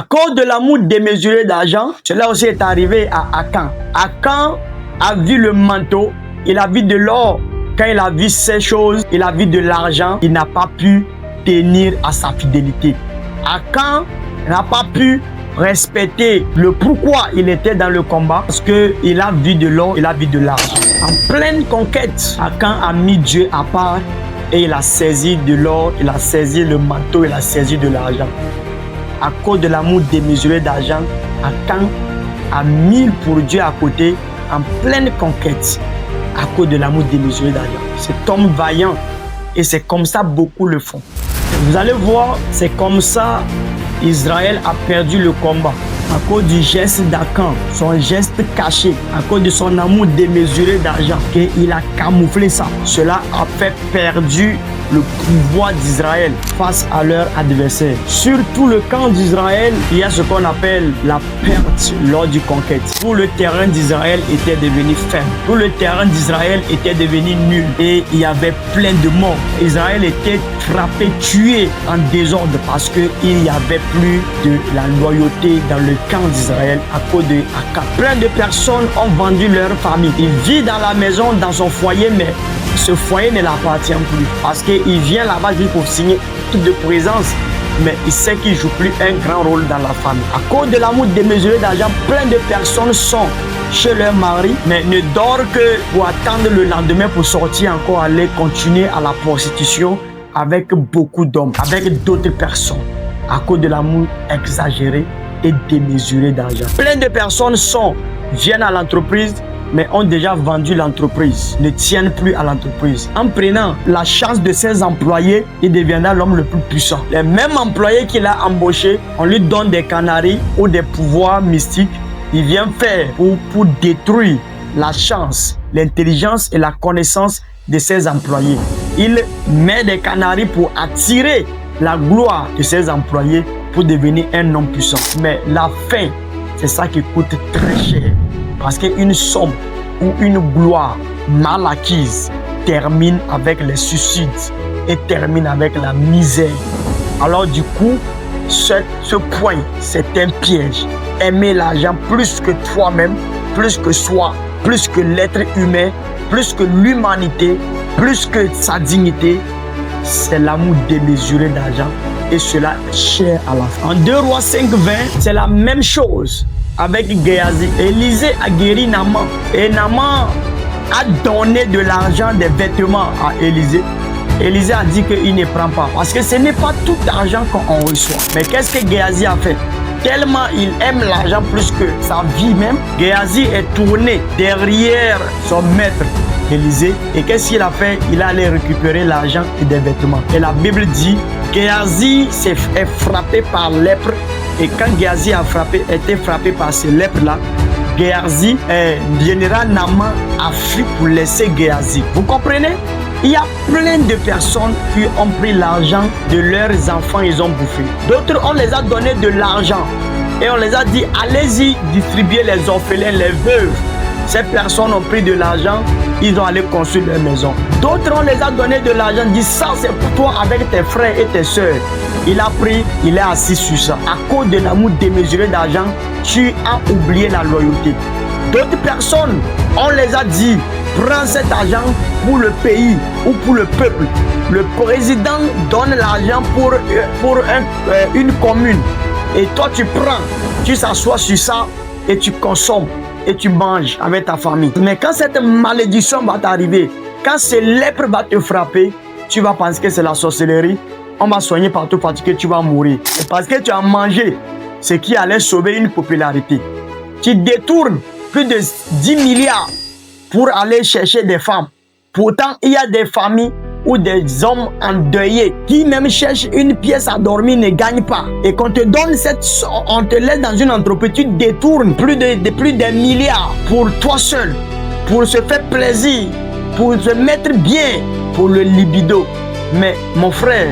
À cause de l'amour démesuré d'argent, cela aussi est arrivé à Akan. Akan a vu le manteau, il a vu de l'or. Quand il a vu ces choses, il a vu de l'argent, il n'a pas pu tenir à sa fidélité. Akan n'a pas pu respecter le pourquoi il était dans le combat, parce qu'il a vu de l'or, il a vu de l'argent. En pleine conquête, Akan a mis Dieu à part et il a saisi de l'or, il a saisi le manteau, il a saisi de l'argent. À cause de l'amour démesuré d'argent, Akan a mis pour Dieu à côté en pleine conquête. À cause de l'amour démesuré d'argent. Cet homme vaillant, et c'est comme ça beaucoup le font. Vous allez voir, c'est comme ça Israël a perdu le combat. À cause du geste d'Akan, son geste caché, à cause de son amour démesuré d'argent, qu'il a camouflé ça. Cela a fait perdu le pouvoir d'Israël face à leur adversaire. Sur tout le camp d'Israël, il y a ce qu'on appelle la perte lors du conquête. Tout le terrain d'Israël était devenu ferme. Tout le terrain d'Israël était devenu nul. Et il y avait plein de morts. Israël était frappé, tué en désordre parce qu'il n'y avait plus de la loyauté dans le camp d'Israël à cause de Akan. Plein de personnes ont vendu leur famille. Il vit dans la maison, dans son foyer, mais ce foyer ne l'appartient plus parce qu'il vient là-bas juste pour signer toute de présence, mais il sait qu'il ne joue plus un grand rôle dans la famille. À cause de l'amour démesuré d'argent, plein de personnes sont chez leur mari, mais ne dorment que pour attendre le lendemain pour sortir encore, aller continuer à la prostitution avec beaucoup d'hommes, avec d'autres personnes, à cause de l'amour exagéré et démesuré d'argent. Plein de personnes viennent à l'entreprise, mais ont déjà vendu l'entreprise, ne tiennent plus à l'entreprise. En prenant la chance de ses employés, il deviendra l'homme le plus puissant. Les mêmes employés qu'il a embauchés, on lui donne des canaries ou des pouvoirs mystiques. Il vient faire pour détruire la chance, l'intelligence et la connaissance de ses employés. Il met des canaries pour attirer la gloire de ses employés pour devenir un homme puissant. Mais la fin, c'est ça qui coûte très cher. Parce qu'une somme ou une gloire mal acquise termine avec les suicides et termine avec la misère. Alors du coup, ce point, c'est un piège. Aimer l'argent plus que toi-même, plus que soi, plus que l'être humain, plus que l'humanité, plus que sa dignité, c'est l'amour démesuré d'argent et cela est cher à la fin. En 2 Rois 5:20, c'est la même chose. Avec Géasi, Élisée a guéri Naaman et Naaman a donné de l'argent, des vêtements à Élisée. Élisée a dit qu'il ne prend pas parce que ce n'est pas tout l'argent qu'on reçoit. Mais qu'est-ce que Géasi a fait? Tellement il aime l'argent plus que sa vie même, Géasi est tourné derrière son maître Élisée. Et qu'est-ce qu'il a fait? Il allait récupérer l'argent et des vêtements. Et la Bible dit, Géasi est frappé par lèpre. Et quand Géasi était frappé par ces lèpres-là, Géasi, général Naaman a fui pour laisser Géasi. Vous comprenez? Il y a plein de personnes qui ont pris l'argent de leurs enfants, ils ont bouffé. D'autres, on les a donné de l'argent et on les a dit, allez-y distribuer les orphelins, les veuves. Ces personnes ont pris de l'argent, ils ont allé construire leur maison. D'autres, on les a donné de l'argent, dit ça c'est pour toi avec tes frères et tes soeurs. Il a pris, il est assis sur ça. À cause de l'amour démesuré d'argent, tu as oublié la loyauté. D'autres personnes, on les a dit, prends cet argent pour le pays ou pour le peuple. Le président donne l'argent pour une commune. Et toi, tu prends, tu s'assois sur ça et tu consommes et tu manges avec ta famille. Mais quand cette malédiction va t'arriver, quand ce lèpre va te frapper, tu vas penser que c'est la sorcellerie. On va soigner partout parce que tu vas mourir. Et parce que tu as mangé ce qui allait sauver une popularité. Tu détournes plus de 10 milliards pour aller chercher des femmes. Pourtant, il y a des familles ou des hommes endeuillés qui même cherchent une pièce à dormir, ne gagnent pas. Et qu'on te donne on te laisse dans une entreprise, tu détournes plus d'un milliard pour toi seul, pour se faire plaisir, pour se mettre bien, pour le libido. Mais mon frère,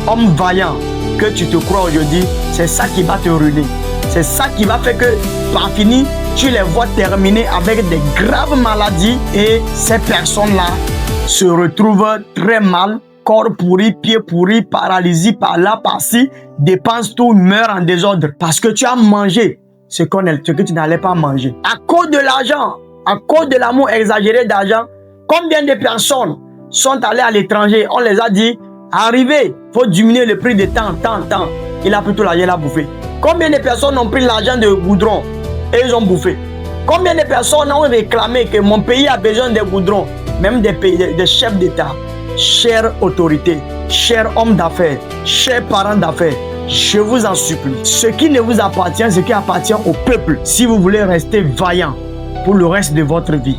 homme vaillant que tu te crois aujourd'hui, c'est ça qui va te ruiner. C'est ça qui va faire que, par fini, tu les vois terminer avec des graves maladies et ces personnes-là se retrouvent très mal corps pourri, pieds pourris, paralysie par là, par-ci, dépense tout, meurt en désordre. Parce que tu as mangé ce que tu n'allais pas manger. À cause de l'argent, à cause de l'amour exagéré d'argent, combien de personnes sont allées à l'étranger? On les a dit, arrivez, il faut diminuer le prix de tant. Il a pris tout l'argent, il a bouffé. Combien de personnes ont pris l'argent de goudron et ils ont bouffé? Combien de personnes ont réclamé que mon pays a besoin de goudron? Même des chefs d'État, chères autorités, chers hommes d'affaires, chers parents d'affaires, je vous en supplie, ce qui ne vous appartient, ce qui appartient au peuple, si vous voulez rester vaillant pour le reste de votre vie,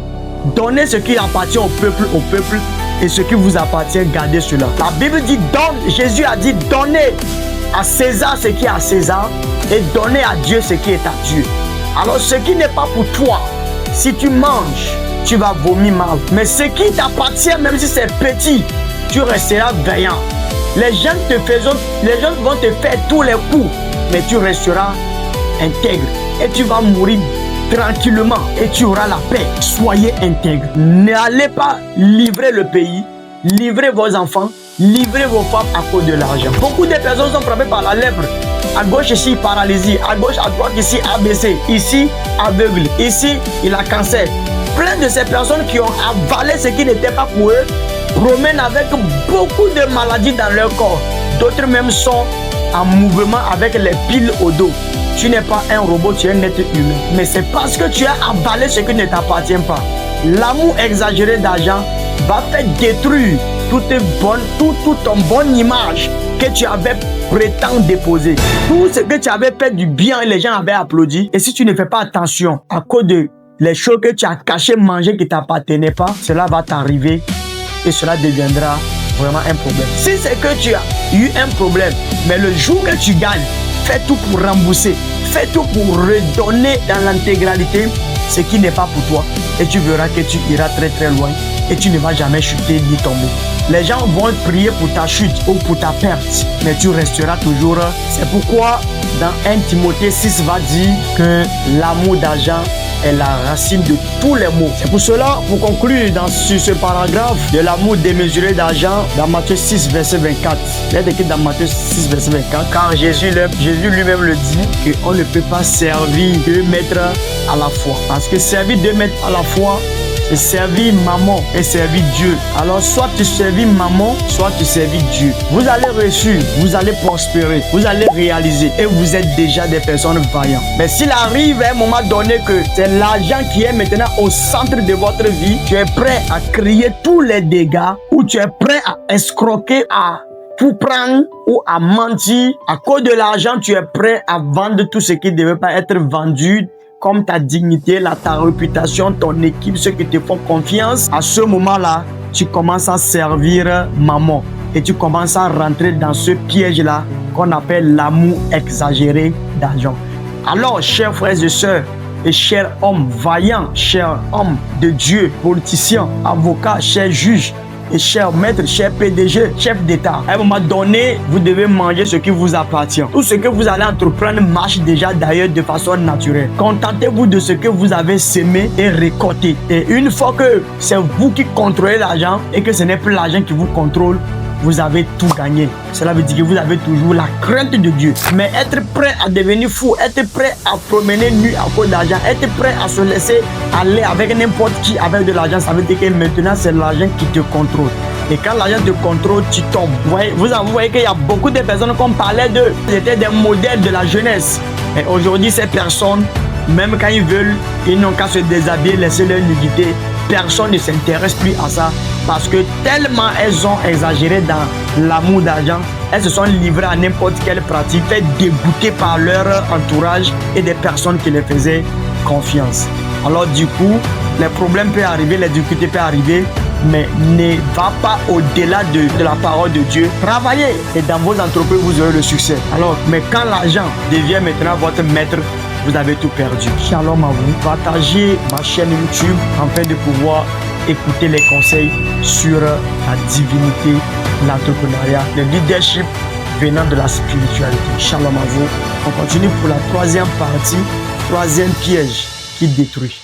donnez ce qui appartient au peuple, et ce qui vous appartient, gardez cela. La Bible dit, donne, Jésus a dit, donnez à César ce qui est à César et donnez à Dieu ce qui est à Dieu. Alors ce qui n'est pas pour toi, si tu manges, tu vas vomir mal. Mais ce qui t'appartient, même si c'est petit, tu resteras vaillant. Les gens vont te faire tous les coups, mais tu resteras intègre et tu vas mourir tranquillement et tu auras la paix. Soyez intègre. N'allez pas livrer le pays, livrez vos enfants, livrez vos femmes à cause de l'argent. Beaucoup de personnes sont frappées par la lèpre. À gauche ici, paralysie. À gauche, à droite ici, ABC. Ici, aveugle. Ici, il a cancer. Plein de ces personnes qui ont avalé ce qui n'était pas pour eux promènent avec beaucoup de maladies dans leur corps. D'autres même sont en mouvement avec les piles au dos. Tu n'es pas un robot, tu es un être humain. Mais c'est parce que tu as avalé ce qui ne t'appartient pas. L'amour exagéré d'argent va faire détruire toute ton bonne image que tu avais prétendu déposer. Tout ce que tu avais fait du bien et les gens avaient applaudi. Et si tu ne fais pas attention à cause de les choses que tu as cachées, mangées qui ne t'appartenaient pas, cela va t'arriver et cela deviendra vraiment un problème. Si c'est que tu as eu un problème, mais le jour que tu gagnes, fais tout pour rembourser, fais tout pour redonner dans l'intégralité ce qui n'est pas pour toi et tu verras que tu iras très très loin et tu ne vas jamais chuter ni tomber. Les gens vont prier pour ta chute ou pour ta perte, mais tu resteras toujours. C'est pourquoi dans 1 Timothée 6 va dire que l'amour d'argent est la racine de tous les maux. C'est pour cela, pour conclure sur ce paragraphe de l'amour démesuré d'argent, dans Matthieu 6, verset 24. Il est écrit dans Matthieu 6, verset 24. Car Jésus lui-même le dit qu'on ne peut pas servir deux maîtres à la fois. Parce que servir deux maîtres à la fois, c'est servir maman et servir Dieu. Alors soit tu servis maman, soit tu servis Dieu. Vous allez réussir, vous allez prospérer, vous allez réaliser et vous êtes déjà des personnes vaillantes. Mais s'il arrive à un moment donné que c'est l'argent qui est maintenant au centre de votre vie, tu es prêt à créer tous les dégâts ou tu es prêt à escroquer, à tout prendre ou à mentir. À cause de l'argent, tu es prêt à vendre tout ce qui ne devait pas être vendu, comme ta dignité, ta réputation, ton équipe, ceux qui te font confiance. À ce moment-là, tu commences à servir maman et tu commences à rentrer dans ce piège-là qu'on appelle l'amour exagéré d'argent. Alors, chers frères et sœurs, et chers hommes vaillants, chers hommes de Dieu, politiciens, avocats, chers juges, et chers maîtres, chers PDG, chefs d'État, à un moment donné, vous devez manger ce qui vous appartient. Tout ce que vous allez entreprendre marche déjà d'ailleurs de façon naturelle. Contentez-vous de ce que vous avez semé et récolté. Et une fois que c'est vous qui contrôlez l'argent et que ce n'est plus l'argent qui vous contrôle, vous avez tout gagné. Cela veut dire que vous avez toujours la crainte de Dieu. Mais être prêt à devenir fou, être prêt à promener nu à cause d'argent, être prêt à se laisser aller avec n'importe qui avec de l'argent, ça veut dire que maintenant c'est l'argent qui te contrôle. Et quand l'argent te contrôle, tu tombes. Vous voyez qu'il y a beaucoup de personnes qu'on parlait d'eux. Ils étaient des modèles de la jeunesse. Et aujourd'hui, ces personnes, même quand ils veulent, ils n'ont qu'à se déshabiller, laisser leur nudité. Personne ne s'intéresse plus à ça parce que tellement elles ont exagéré dans l'amour d'argent, elles se sont livrées à n'importe quelle pratique, fait dégoûter par leur entourage et des personnes qui les faisaient confiance. Alors du coup, les problèmes peuvent arriver, les difficultés peuvent arriver, mais ne va pas au-delà de la parole de Dieu. Travaillez et dans vos entreprises, vous aurez le succès. Alors, mais quand l'argent devient maintenant votre maître, vous avez tout perdu. Shalom à vous. Partagez ma chaîne YouTube afin de pouvoir écouter les conseils sur la divinité, l'entrepreneuriat, le leadership venant de la spiritualité. Shalom à vous. On continue pour la troisième partie, troisième piège qui détruit.